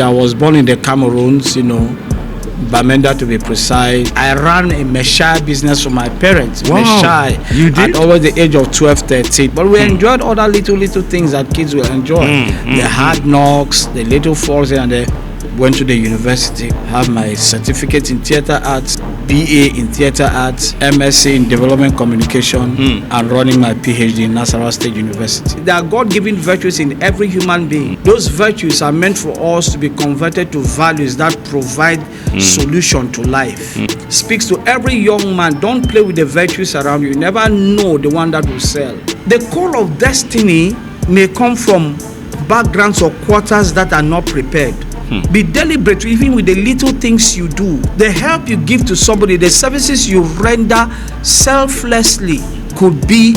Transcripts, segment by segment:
I was born in the Cameroons, Bamenda to be precise. I ran a Meshai business for my parents. Wow, Meshai. you did? At over the age of 12, 13. But we enjoyed other little things that kids will enjoy. The hard knocks, the little falls, and went to the university. Have my certificate in theater arts, BA in theater arts, MSc in development communication, and running my PhD in Nasarawa State University. There are God-given virtues in every human being. Those virtues are meant for us to be converted to values that provide solution to life. Speaks to every young man. Don't play with the virtues around you. You never know the one that will sell. The call of destiny may come from backgrounds or quarters that are not prepared. Be deliberate even with the little things you do. The help you give to somebody, the services you render selflessly could be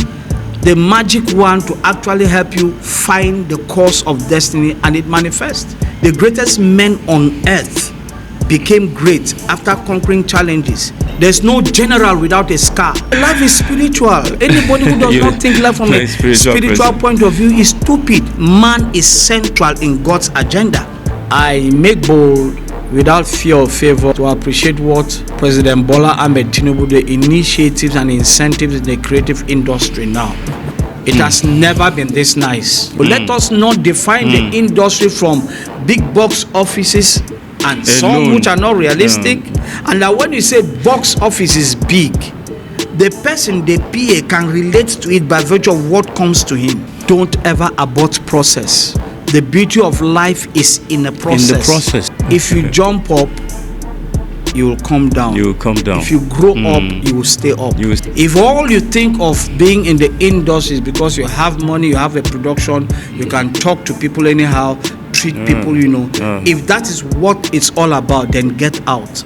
the magic one to actually help you find the course of destiny, and it manifests. The greatest men on earth became great after conquering challenges. There's no general without a scar. Life is spiritual. Anybody who does not think life from a spiritual point of view is stupid. Man is central in God's agenda. I make bold without fear or favor to appreciate what President Bola Ahmed TINUBU, the initiatives and incentives in the creative industry now. It has never been this nice. But let us not define the industry from big box offices and some which are not realistic. And that when you say box office is big, the person, the PA, can relate to it by virtue of what comes to him. Don't ever abort process. The beauty of life is in the process. In the process. If you jump up, you will come down. You will come down. If you grow up, you will stay up. If all you think of being in the industry is because you have money, you have a production, you can talk to people anyhow, treat people, If that is what it's all about, then get out.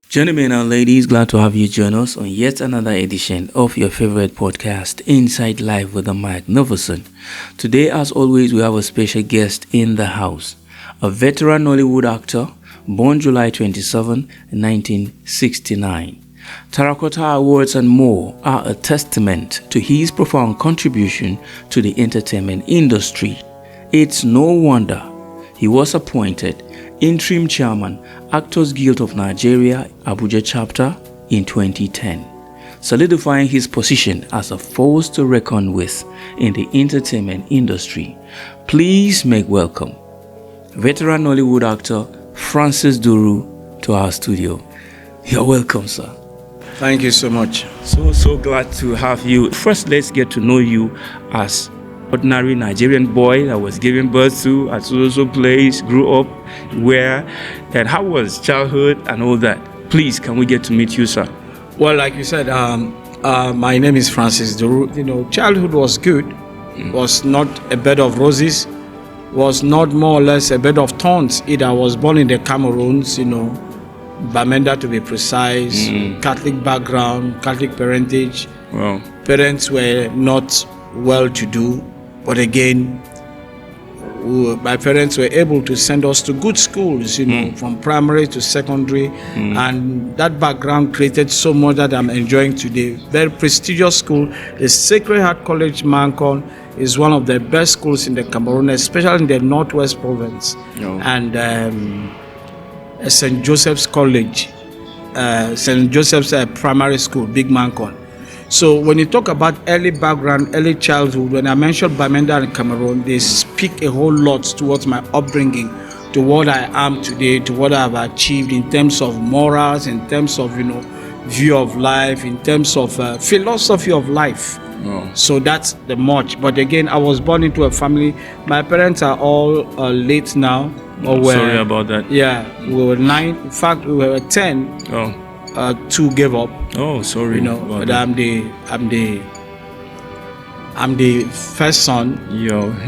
Gentlemen and ladies, glad to have you join us on yet another edition of your favorite podcast, Inside Life with the Magnificent. Today, as always, we have a special guest in the house, a veteran Nollywood actor, born July 27, 1969. Terracotta Awards and more are a testament to his profound contribution to the entertainment industry. It's no wonder he was appointed interim chairman, Actors Guild of Nigeria, Abuja chapter in 2010, solidifying his position as a force to reckon with in the entertainment industry. Please make welcome veteran Nollywood actor Francis DURU to our studio. You're welcome, sir. Thank you so much. So glad to have you. First, let's get to know you as ordinary Nigerian boy that was given birth to at so place, grew up where, and how was childhood and all that. Please, can we get to meet you, sir? Well, like you said, my name is Francis DURU. Childhood was good. Was not a bed of roses. Was not more or less a bed of thorns. I was born in the Cameroons, Bamenda to be precise, Catholic background, Catholic parentage. Wow. Parents were not well-to-do. But again, my parents were able to send us to good schools, from primary to secondary. And that background created so much that I'm enjoying today. Very prestigious school. The Sacred Heart College, Mancon, is one of the best schools in the Cameroon, especially in the Northwest Province. And St. Joseph's College, St. Joseph's Primary School, Big Mancon. So when you talk about early background, early childhood, when I mention Bamenda and Cameroon, they speak a whole lot towards my upbringing, to what I am today, to what I've achieved in terms of morals, in terms of, view of life, in terms of philosophy of life. So that's the much. But again, I was born into a family. My parents are all late now. Sorry about that. Yeah, we were 9. In fact, we were 10. 2 gave up. Oh, sorry. But I'm I'm the first son,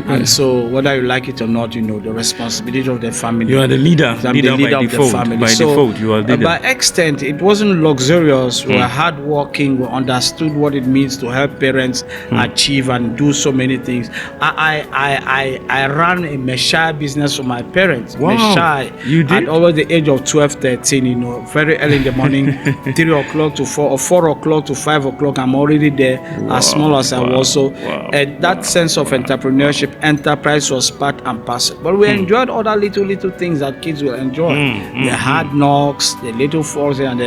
and so whether you like it or not, the responsibility of the family. You are the leader. I'm the leader of the family. By default, you are the leader. By extent, it wasn't luxurious. We were hardworking. We understood what it means to help parents achieve and do so many things. I ran a Messiah business for my parents. Wow. Messiah. You did? At over the age of 12, 13, very early in the morning, 3 o'clock to 4 or 4 o'clock to 5 o'clock, I'm already there. Wow. As small as I was. So that sense of entrepreneurship, enterprise was part and parcel. But we enjoyed other little things that kids will enjoy. The hard knocks, the little falls, and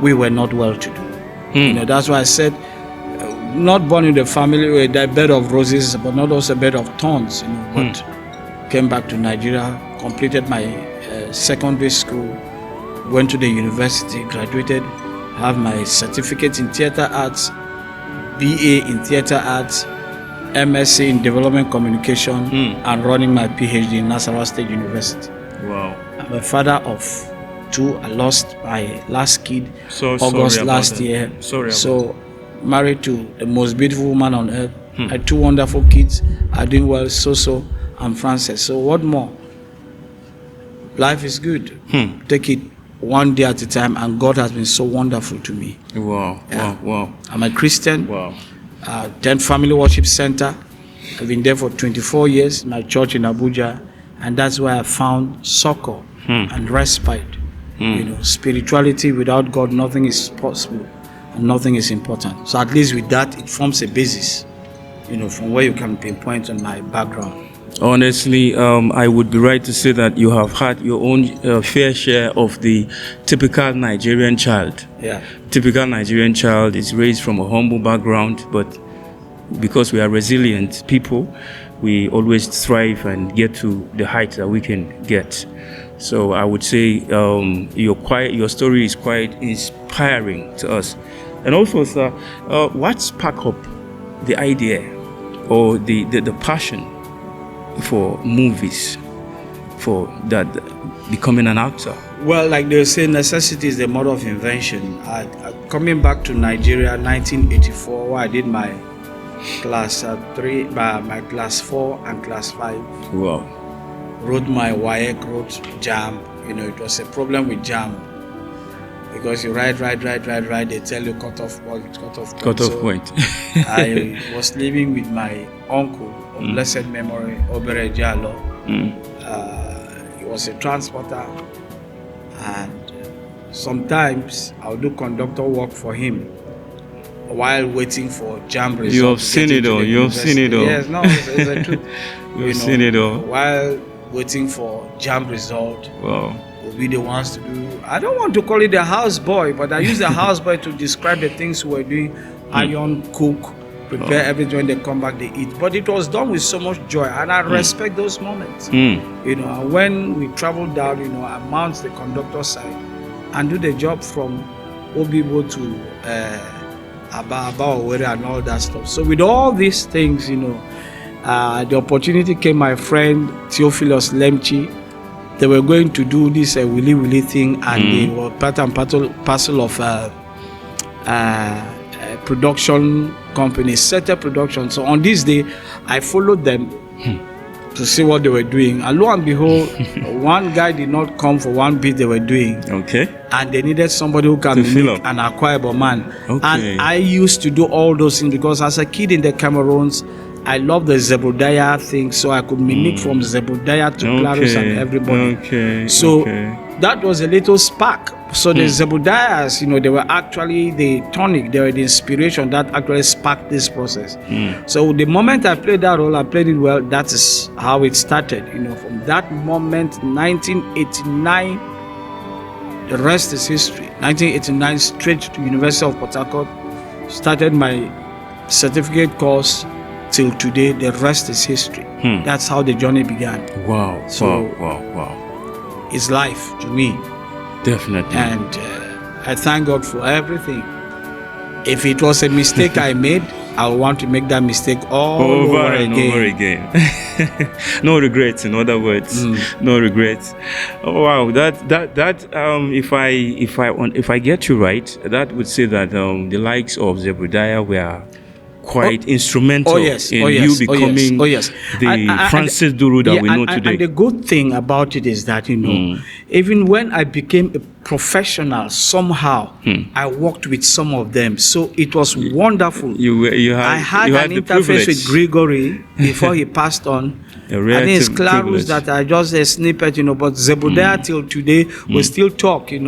we were not well to do. That's why I said, not born in the family with a bed of roses, but not also a bed of thorns. But came back to Nigeria, completed my secondary school, went to the university, graduated, have my certificate in theater arts, BA in theater arts, MSc in development communication, and running my PhD in Nasarawa State University. Wow. I'm a father of 2. I lost my last kid August last year. So married to the most beautiful woman on earth. I had 2 wonderful kids. I'm doing well, so and Frances. So what more? Life is good. Take it one day at a time, and God has been so wonderful to me. Wow. I'm a Christian. Wow. 10 Family Worship Center. I've been there for 24 years, my church in Abuja, and that's where I found succor and respite. Spirituality without God, nothing is possible and nothing is important. So at least with that, it forms a basis, from where you can pinpoint on my background. Honestly, I would be right to say that you have had your own fair share of the typical Nigerian child. Yeah. Typical Nigerian child is raised from a humble background, but because we are resilient people, we always thrive and get to the height that we can get. So I would say your story is quite inspiring to us. And also, sir, what sparked up the idea or the passion for movies, for that becoming an actor? Well, like they say, necessity is the mother of invention. Coming back to Nigeria, 1984, where I did my class 3, my class 4 and class 5. Wow. Wrote my WAEC, wrote JAM. It was a problem with JAM because you write, they tell you cut off point. Point. I was living with my uncle of blessed memory, Obere Jalo. He was a transporter, and sometimes I'll do conductor work for him while waiting for JAM results. You have seen it all. Yes, no, it's the truth. You've seen it all. While waiting for JAM result. Wow. We'll be the ones to do. I don't want to call it the house boy, but I use the house boy to describe the things we were doing. Iron, cook, prepare everything. When they come back, they eat. But it was done with so much joy, and I respect those moments. And when we travel down, I mount the conductor side and do the job from Obibo to Aba Owere and all that stuff. So with all these things, the opportunity came. My friend Theophilus Lemchi, they were going to do this willy thing, and they were part and parcel of production company, Setup Production. So on this day, I followed them to see what they were doing. And lo and behold, one guy did not come for one bit they were doing. Okay. And they needed somebody who can make an acquirable man. Okay. And I used to do all those things because as a kid in the Cameroons, I love the Zebediah thing, so I could mimic from Zebediah to Claros and everybody. So that was a little spark. So the Zebediahs, they were actually the tonic, they were the inspiration that actually sparked this process. So the moment I played that role, I played it well. That is how it started. From that moment, 1989, the rest is history. 1989, straight to University of Port Harcourt, started my certificate course. Till today, the rest is history. That's how the journey began. Wow. So, wow. It's life to me. Definitely. And I thank God for everything. If it was a mistake I made, I want to make that mistake all over again. No regrets, in other words. No regrets. Oh, wow. That if I get you right, that would say that the likes of Zebediah were quite instrumental in oh, yes, you becoming the Francis DURU that we know today. And the good thing about it is that, even when I became a professional, somehow I worked with some of them. So it was wonderful. I had an interface with Gregory before he passed on. I think it's Clarus that I just a snippet, but Zebudea till today we still talk, and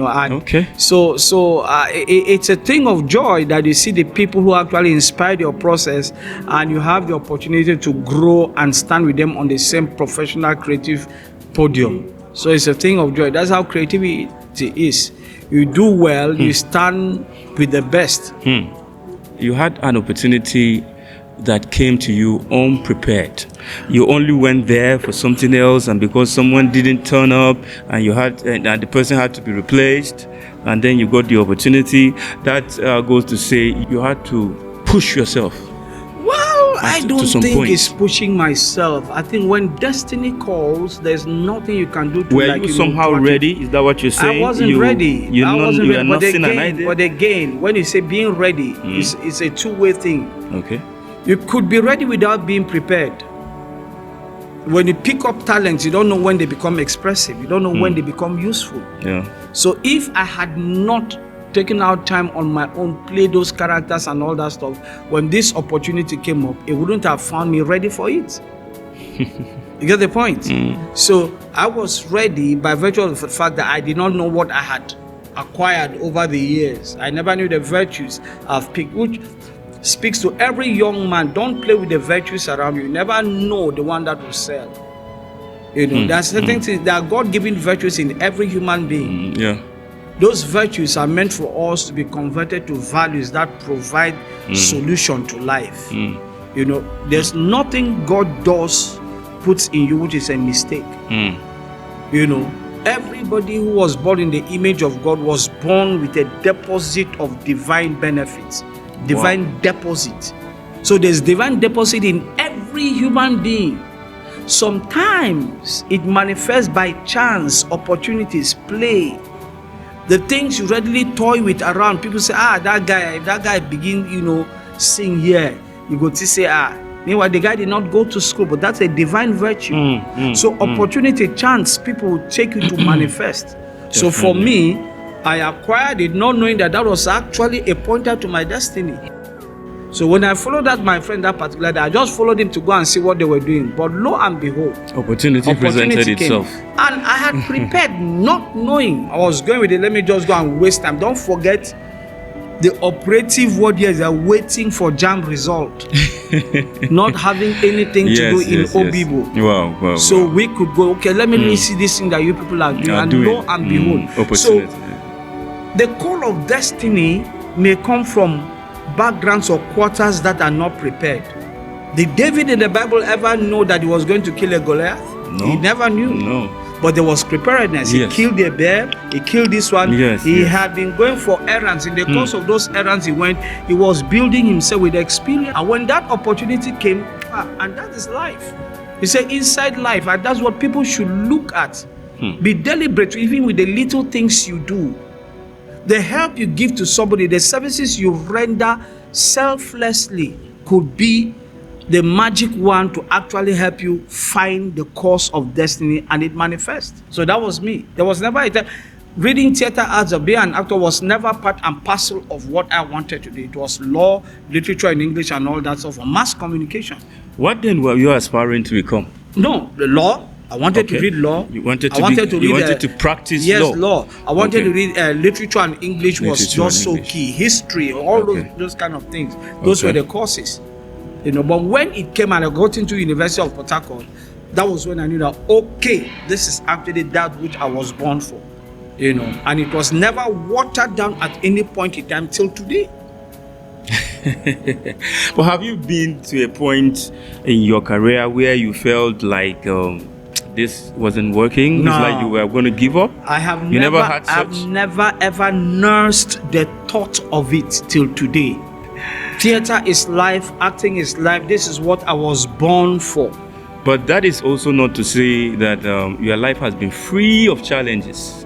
so it's a thing of joy that you see the people who actually inspired your process, and you have the opportunity to grow and stand with them on the same professional creative podium. So it's a thing of joy. That's how creativity is. You do well, you stand with the best. You had an opportunity that came to you unprepared. You only went there for something else, and because someone didn't turn up, and and the person had to be replaced, and then you got the opportunity. That goes to say you had to push yourself. Well, I don't think it's pushing myself. I think when destiny calls, there's nothing you can do to Were you somehow ready? Is that what you're saying? I wasn't ready. I wasn't ready. But again, when you say being ready, it's a two-way thing. Okay. You could be ready without being prepared. When you pick up talents, you don't know when they become expressive. You don't know when they become useful. Yeah. So if I had not taken out time on my own, play those characters and all that stuff, when this opportunity came up, it wouldn't have found me ready for it. You get the point? So I was ready by virtue of the fact that I did not know what I had acquired over the years. I never knew the virtues I've picked, which speaks to every young man. Don't play with the virtues around you. You never know the one that will sell. There's certain things. There are God-given virtues in every human being. Those virtues are meant for us to be converted to values that provide solution to life. There's nothing God puts in you which is a mistake. Everybody who was born in the image of God was born with a deposit of divine benefits. Divine deposit. So there's divine deposit in every human being. Sometimes it manifests by chance, opportunities, play. The things you readily toy with around. People say, that guy begin, sing here. You go to say, meanwhile, the guy did not go to school, but that's a divine virtue. So opportunity, chance, people will take you to manifest. So for me, I acquired it not knowing that was actually a pointer to my destiny. So when I followed my friend that particular day, I just followed him to go and see what they were doing. But lo and behold, opportunity presented itself. And I had prepared not knowing I was going with it. Let me just go and waste time. Don't forget the operative word here is waiting for jam result. Not having anything to do in Obibo. Wow. So we could go, let me see this thing that you people are doing. And lo and behold. So the call of destiny may come from backgrounds or quarters that are not prepared. Did David in the Bible ever know that he was going to kill a Goliath? No. He never knew. No. But there was preparedness. He killed a bear. He killed this one. He had been going for errands. In the course of those errands he went, he was building himself with experience. And when that opportunity came, and that is life. He said inside life, and that's what people should look at. Be deliberate even with the little things you do. The help you give to somebody, the services you render selflessly could be the magic one to actually help you find the course of destiny, and it manifests. So that was me. There was never a time. Reading theater arts or being an actor was never part and parcel of what I wanted to do. It was law, literature and English and all that stuff, mass communication. What then were you aspiring to become? No, the law. I wanted to read law. You wanted to practice law. Yes, law. I wanted to read literature and English was just so key. History, all those kind of things. Those were the courses. But when it came and I got into University of Port Harcourt, that was when I knew that, this is actually that which I was born for. And it was never watered down at any point in time till today. But have you been to a point in your career where you felt like this wasn't working? No. It's like you were going to give up? I've never ever nursed the thought of it till today. Theater is life, acting is life. This is what I was born for. But that is also not to say that your life has been free of challenges.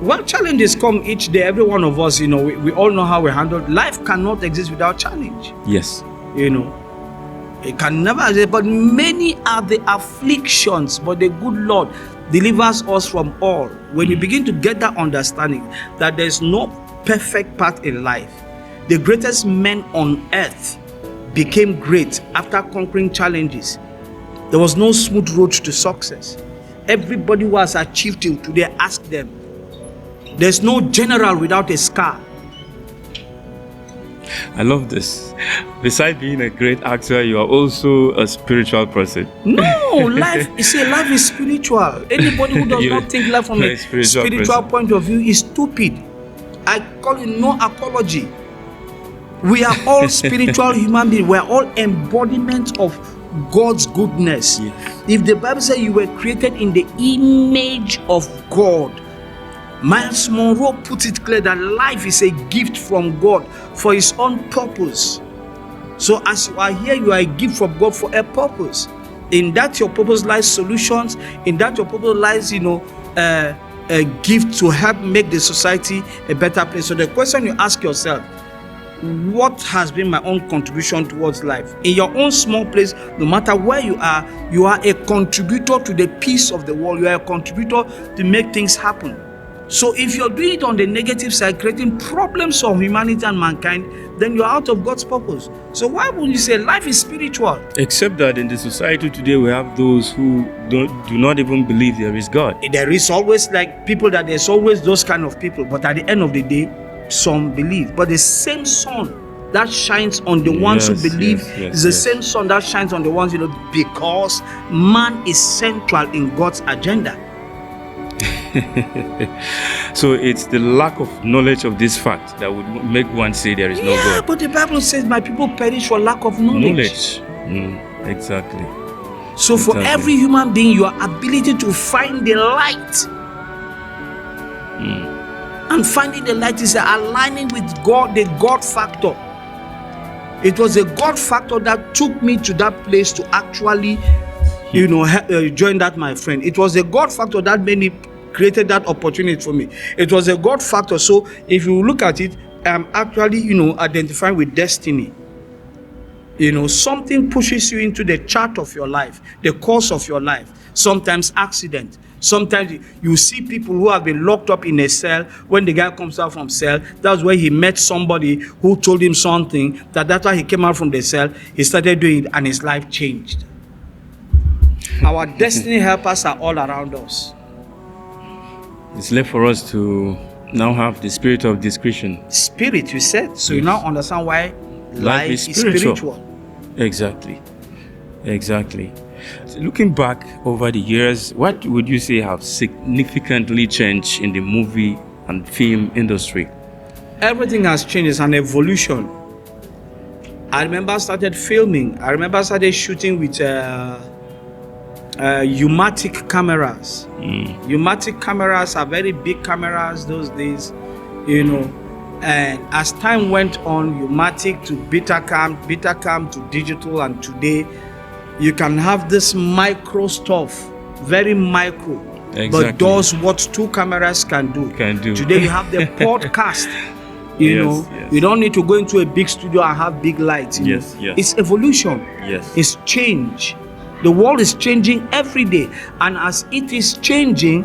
Well, challenges come each day. Every one of us, we all know how we handle. Life cannot exist without challenge. Yes. You know, it can never say, but many are the afflictions, but the good Lord delivers us from all. When you begin to get that understanding that there's no perfect path in life, the greatest men on earth became great after conquering challenges. There was no smooth road to success. Everybody who has achieved till today, ask them. There's no general without a scar. I love this. Besides being a great actor, you are also a spiritual person. No, life is spiritual. Anybody who does not think life from a spiritual point of view is stupid. I call it no apology. We are all spiritual human beings. We are all embodiments of God's goodness. Yes. If the Bible says you were created in the image of God, Miles Monroe put it clear that life is a gift from God for his own purpose. So as you are here, you are a gift from God for a purpose. In that your purpose lies solutions. In that your purpose lies, a gift to help make the society a better place. So the question you ask yourself, what has been my own contribution towards life? In your own small place, no matter where you are a contributor to the peace of the world. You are a contributor to make things happen. So if you're doing it on the negative side, creating problems for humanity and mankind, then you're out of God's purpose. So why would you say life is spiritual? Except that in the society today, we have those who do not even believe there is God. There is always there's always those kind of people. But at the end of the day, some believe. But the same sun that shines on the ones who believe is the same sun that shines on the ones, because man is central in God's agenda. So it's the lack of knowledge of this fact that would make one say there is no God. Yeah, but the Bible says my people perish for lack of knowledge. Exactly. So for every human being, your ability to find the light, and finding the light is aligning with God, the God factor. It was a God factor that took me to that place to actually, join that, my friend. It was a God factor that made me created that opportunity for me. It was a God factor. So if you look at it, I'm actually, identifying with destiny. Something pushes you into the chart of your life, the course of your life. Sometimes accident. Sometimes you see people who have been locked up in a cell. When the guy comes out from cell, that's where he met somebody who told him something. That's why he came out from the cell. He started doing it and his life changed. Our destiny helpers are all around us. It's left for us to now have the spirit of discretion. Spirit, you said. So you now understand why life is spiritual. Exactly. So looking back over the years, what would you say have significantly changed in the movie and film industry? Everything has changed. It's an evolution. I remember I started filming. I remember I started shooting with U-matic cameras. U-matic cameras are very big cameras those days, and as time went on, U-matic to Betacam to digital, and today you can have this micro stuff, very micro, but does what two cameras can do. Today you have the podcast. You don't need to go into a big studio and have big lights. It's evolution. It's change. The world is changing every day, and as it is changing,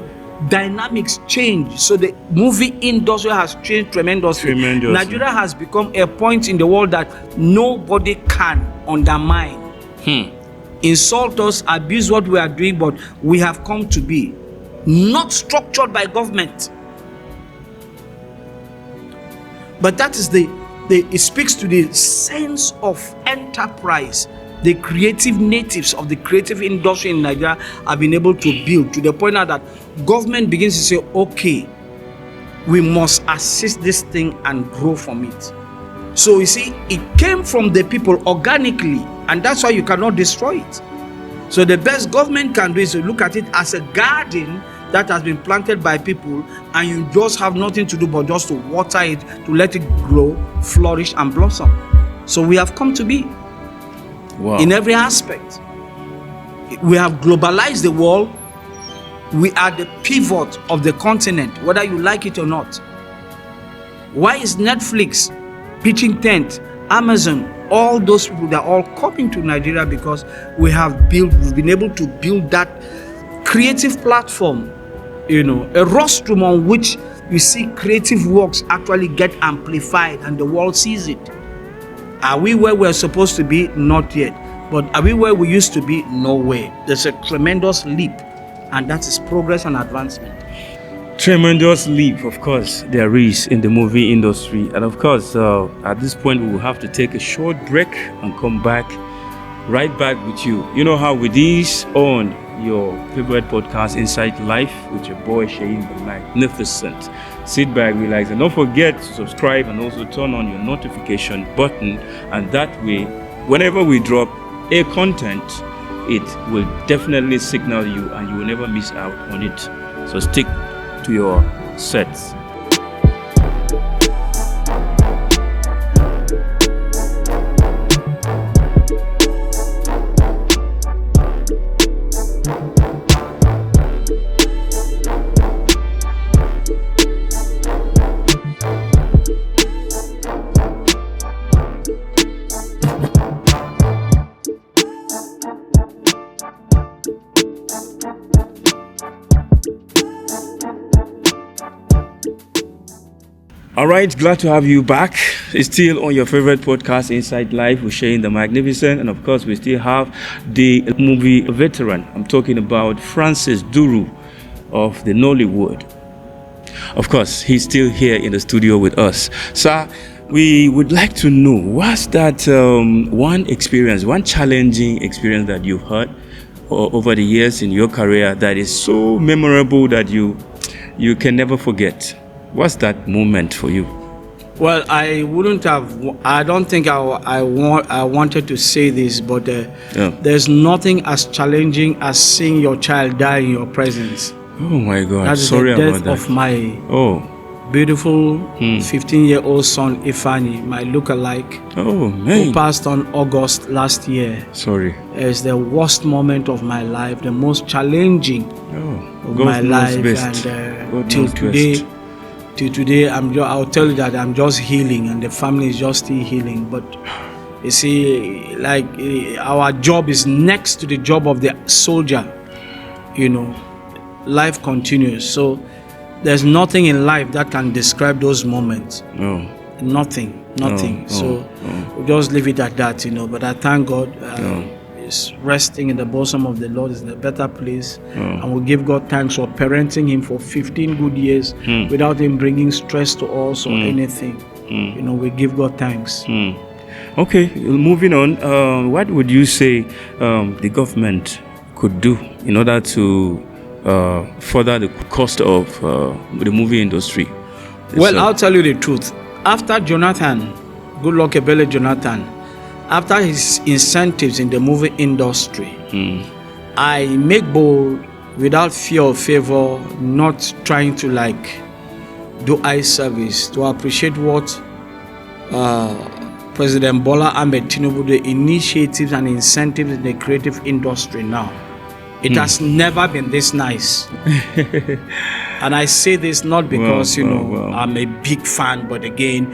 dynamics change. So the movie industry has changed tremendously. Nigeria has become a point in the world that nobody can undermine. Insult us, abuse what we are doing, but we have come to be not structured by government. But that is it speaks to the sense of enterprise the creative natives of the creative industry in Nigeria have been able to build, to the point now that government begins to say, okay, we must assist this thing and grow from it. So you see, it came from the people organically, and that's why you cannot destroy it. So the best government can do is to look at it as a garden that has been planted by people, and you just have nothing to do but just to water it, to let it grow, flourish, and blossom. So we have come to be. Wow. In every aspect. We have globalized the world. We are the pivot of the continent, whether you like it or not. Why is Netflix pitching tent, Amazon all those people, they're all coming to Nigeria because we've been able to build that creative platform, a rostrum on which you see creative works actually get amplified and the world sees it. Are we where we're supposed to be? Not yet. But are we where we used to be? No way. There's a tremendous leap, and that is progress and advancement. Tremendous leap, of course, there is in the movie industry. And of course, at this point, we will have to take a short break and come back, right back with you. You know how with this on your favorite podcast, Inside Life, with your boy, Shayin the Magnificent. Sit back, relax, and don't forget to subscribe and also turn on your notification button. And that way, whenever we drop a content, it will definitely signal you and you will never miss out on it. So stick to your sets. All right, glad to have you back. It's still on your favorite podcast, Inside Life, with Shayin the Magnificent. And of course, we still have the movie veteran. I'm talking about Francis DURU of the NOLLYWOOD. Of course, he's still here in the studio with us. Sir, we would like to know, what's that one challenging experience that you've had over the years in your career that is so memorable that you can never forget? What's that moment for you? Well, I don't think I wanted to say this, but there's nothing as challenging as seeing your child die in your presence. Oh my God, that is sorry the death about that. Of my beautiful 15-year-old son, Ifani, my lookalike, who passed on August last year. Sorry. It's the worst moment of my life, the most challenging of my life. Best. And till today, I'll tell you that I'm just healing, and the family is just still healing. But you see, like our job is next to the job of the soldier. Life continues. So there's nothing in life that can describe those moments. No. Nothing. We'll just leave it at that, But I thank God. Is resting in the bosom of the Lord, is in a better place, and we give God thanks for parenting him for 15 good years without him bringing stress to us or anything. We give God thanks. Okay, moving on. What would you say the government could do in order to further the cost of the movie industry? Well, I'll tell you the truth. After Jonathan, Goodluck Ebele Jonathan, after his incentives in the movie industry, I make bold, without fear or favor, not trying to do eye service, to appreciate what President Bola Ahmed TINUBU, the initiatives and incentives in the creative industry now. It has never been this nice. And I say this not because, I'm a big fan, but again,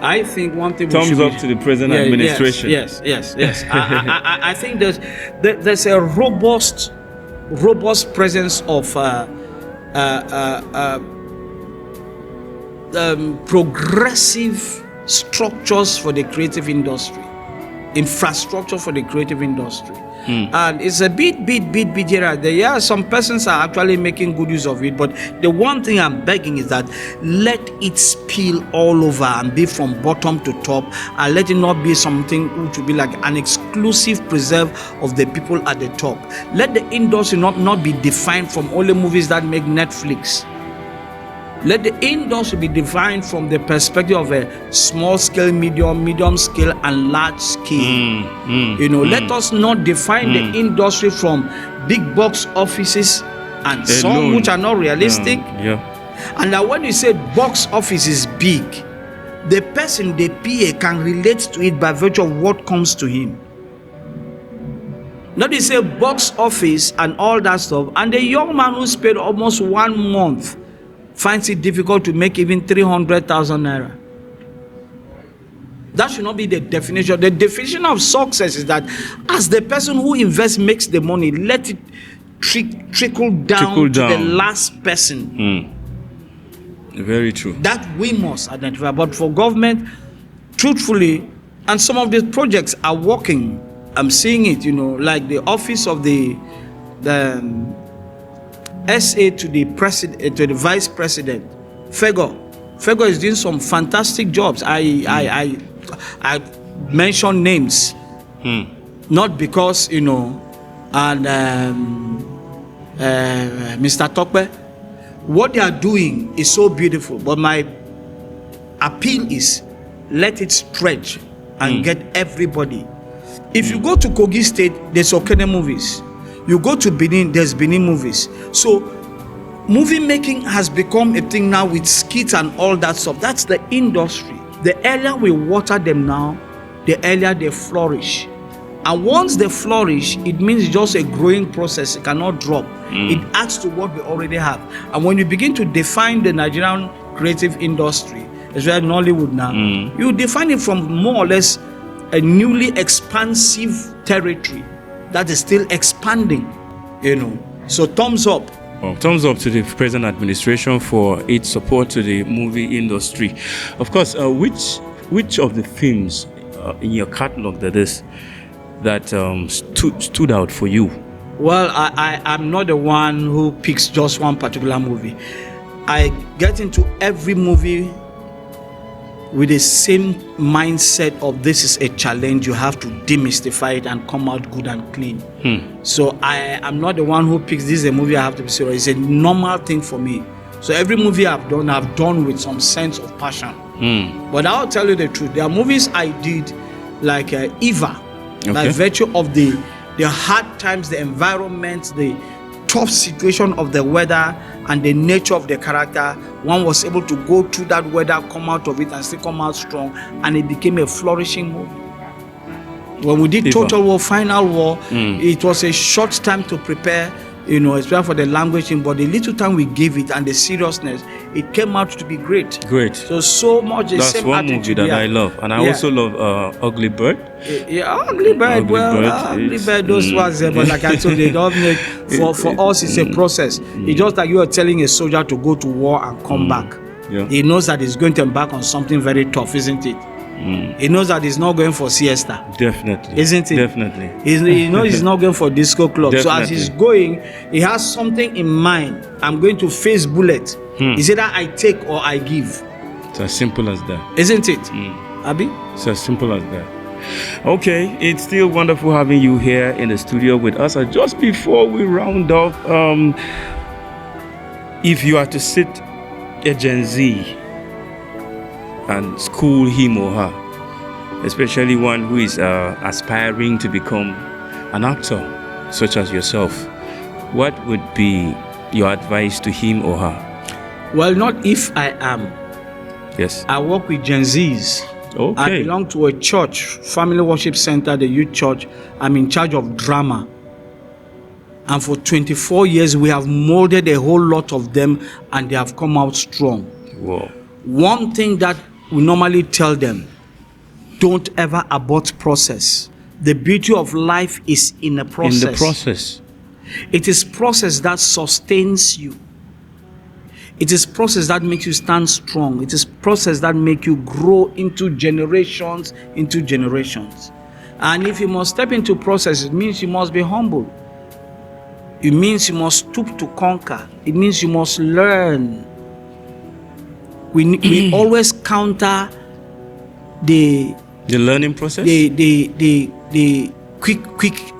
I think one thing thumbs up to the present administration. Yes. I think there's a robust presence of progressive structures for the creative industry, infrastructure for the creative industry. And it's a bit here. There are some persons are actually making good use of it, but the one thing I'm begging is that let it spill all over and be from bottom to top, and let it not be something which will be like an exclusive preserve of the people at the top. Let the industry not be defined from only movies that make Netflix. Let the industry be defined from the perspective of a small scale, medium scale, and large scale. Let us not define the industry from big box offices and some which are not realistic. And now when you say box office is big, the person, the PA, can relate to it by virtue of what comes to him. Not you say box office and all that stuff, and the young man who spent almost 1 month finds it difficult to make even 300,000 naira. That should not be the definition. The definition of success is that as the person who invests makes the money, let it trickle down to the last person. Very true. That we must identify. But for government, truthfully, and some of these projects are working. I'm seeing it, like the office of the SA to the president, to the vice president, Fego is doing some fantastic jobs. I mention names, not because and Mr. Tokpe, what they are doing is so beautiful. But my appeal is, let it stretch and get everybody. If you go to Kogi State, there's Okene movies. You go to Benin, there's Benin movies. So movie making has become a thing now with skits and all that stuff. That's the industry. The earlier we water them now, the earlier they flourish. And once they flourish, it means it's just a growing process. It cannot drop. It adds to what we already have. And when you begin to define the Nigerian creative industry, especially Nollywood now, you define it from more or less a newly expansive territory that is still expanding, So thumbs up. Well, thumbs up to the present administration for its support to the movie industry. Of course, which of the films in your catalog that stood out for you? Well, I'm not the one who picks just one particular movie. I get into every movie with the same mindset of this is a challenge. You have to demystify it and come out good and clean. So I am not the one who picks this is a movie I have to be serious. It's a normal thing for me. So every movie I've done with some sense of passion. But I'll tell you the truth. There are movies I did like Eva, by virtue of the hard times, the environment, the tough situation of the weather and the nature of the character. One was able to go through that weather, come out of it and still come out strong, and it became a flourishing movie. When we did Total War, Final War, it was a short time to prepare, especially for the language, but the little time we gave it and the seriousness, it came out to be great. So much the That's same one attitude. movie that I love. And I also love Ugly Bird. Ugly Bird. Ugly Bird, those ones, but like I told you, they don't make, for us, it's a process. It's just like you are telling a soldier to go to war and come back. He knows that he's going to embark on something very tough, isn't it? He knows that he's not going for siesta. Definitely. Isn't it? Definitely. He knows he's not going for disco club. Definitely. So as he's going, he has something in mind. I'm going to face bullet. Is it that I take or I give? It's as simple as that. Isn't it? Abi? It's as simple as that. Okay, it's still wonderful having you here in the studio with us. Just before we round off, if you are to sit a Gen Z and school him or her, especially one who is aspiring to become an actor, such as yourself, what would be your advice to him or her? Well, not if I am. Yes. I work with Gen Zs. Okay. I belong to a church, Family Worship Center, the youth church. I'm in charge of drama. And for 24 years, we have molded a whole lot of them, and they have come out strong. Wow. One thing that we normally tell them, don't ever abort process. The beauty of life is in the process. In the process. It is process that sustains you. It is process that makes you stand strong. It is process that makes you grow into generations. And if you must step into process, it means you must be humble. It means you must stoop to conquer. It means you must learn. We always counter the learning process, the quick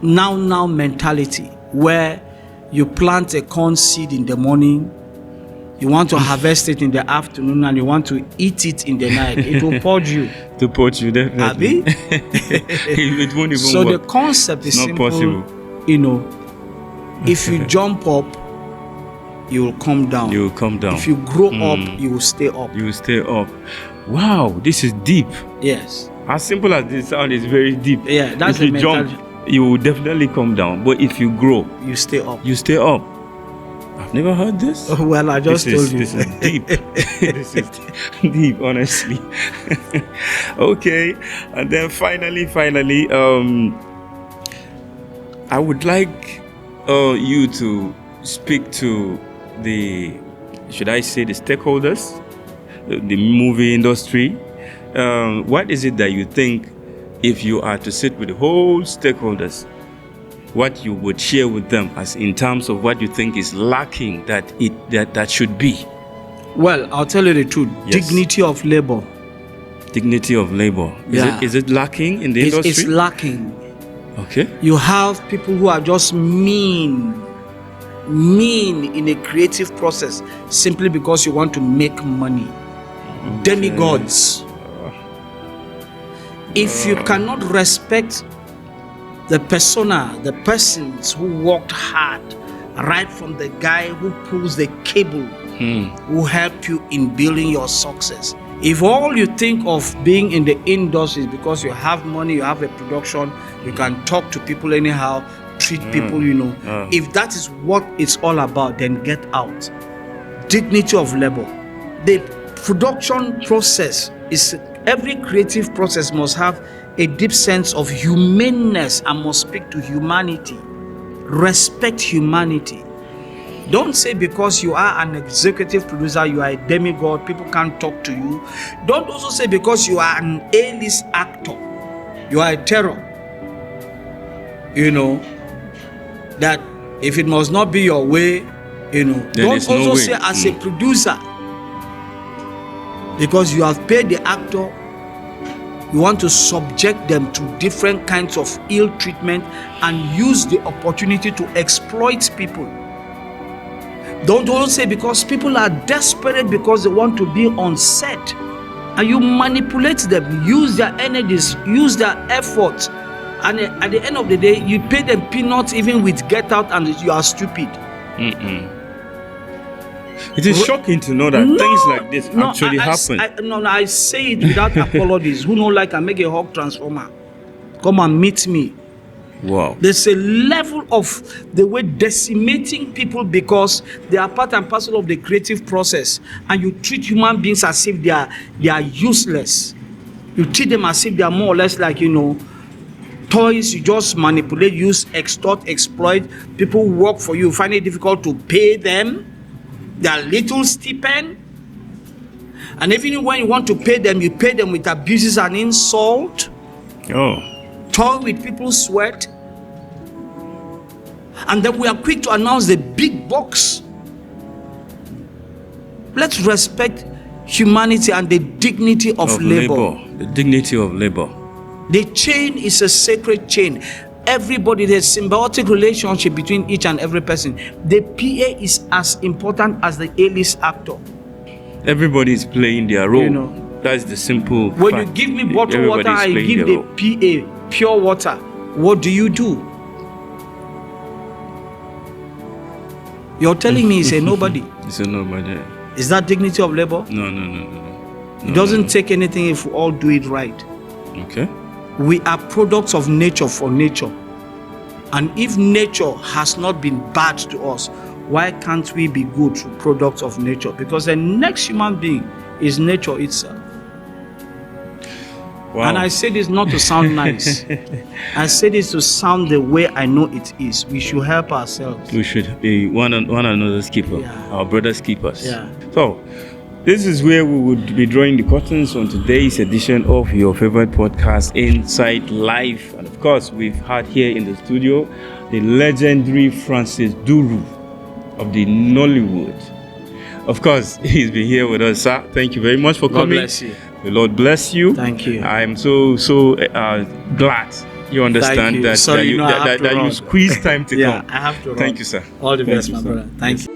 now mentality, where you plant a corn seed in the morning, you want to harvest it in the afternoon, and you want to eat it in the night. It will purge you. To purge you, definitely. It won't even so work. The concept is not simple. Possible. If you jump up, you will come down. You will come down. If you grow up, you will stay up. You will stay up. Wow, this is deep. Yes. As simple as this sound, is very deep. Yeah, that's if you jump, you will definitely come down. But if you grow, you stay up. You stay up. I've never heard this. Well, I just told you. This is deep. This is deep, honestly. Okay, and then finally, I would like you to speak to the stakeholders, the movie industry. What is it that you think, if you are to sit with the whole stakeholders, what you would share with them as in terms of what you think is lacking that should be? Well, I'll tell you the truth. Yes. Dignity of labor. Dignity of labor. Is it lacking in the industry? It's lacking. Okay. You have people who are just mean in a creative process simply because you want to make money. Okay. Demigods. If you cannot respect the persona, the persons who worked hard, right from the guy who pulls the cable, who helped you in building your success. If all you think of being in the industry is because you have money, you have a production, you can talk to people anyhow, treat people, if that is what it's all about, then get out. Dignity of labor. The production process is, every creative process must have a deep sense of humaneness and must speak to humanity. Respect humanity. Don't say because you are an executive producer, you are a demigod, people can't talk to you. Don't also say because you are an A-list actor, you are a terror. That if it must not be your way, don't also say as a producer, because you have paid the actor, you want to subject them to different kinds of ill treatment and use the opportunity to exploit people. Don't also say because people are desperate because they want to be on set, and you manipulate them, use their energies, use their efforts, and at the end of the day, you pay them peanuts even with Get Out, and you are stupid. It is shocking to know that things like this actually happen. I say it without apologies. Who know, like I make a hog transformer. Come and meet me. Wow. There's a level of the way decimating people because they are part and parcel of the creative process, and you treat human beings as if they are useless. You treat them as if they are more or less like, toys. You just manipulate, use, extort, exploit. People who work for you, find it difficult to pay them their little stipend. And even when you want to pay them, you pay them with abuses and insult. Toy with people's sweat. And then we are quick to announce the big box. Let's respect humanity and the dignity of labor. The dignity of labor. The chain is a sacred chain. Everybody, there's symbiotic relationship between each and every person. The PA is as important as the A-list actor. Everybody is playing their role. That's the simple When fact. you give me bottled water, I give the PA pure water. What do? You're telling me it's a nobody. It's a nobody. Is that dignity of labor? No. It doesn't take anything if we all do it right. Okay. We are products of nature for nature. And if nature has not been bad to us, why can't we be good products of nature? Because the next human being is nature itself. Wow. And I say this not to sound nice. I say this to sound the way I know it is. We should help ourselves. We should be one another's keeper, our brothers' keepers. Yeah. So, this is where we would be drawing the curtains on today's edition of your favorite podcast, Inside Life. And of course, we've had here in the studio the legendary Francis DURU of the NOLLYWOOD. Of course, he's been here with us, sir. Thank you very much for coming. God bless you. The Lord bless you. Thank you. I'm so glad you understand that you squeeze time to come. I have to run. Thank you, sir. All the best, my brother. Thank you.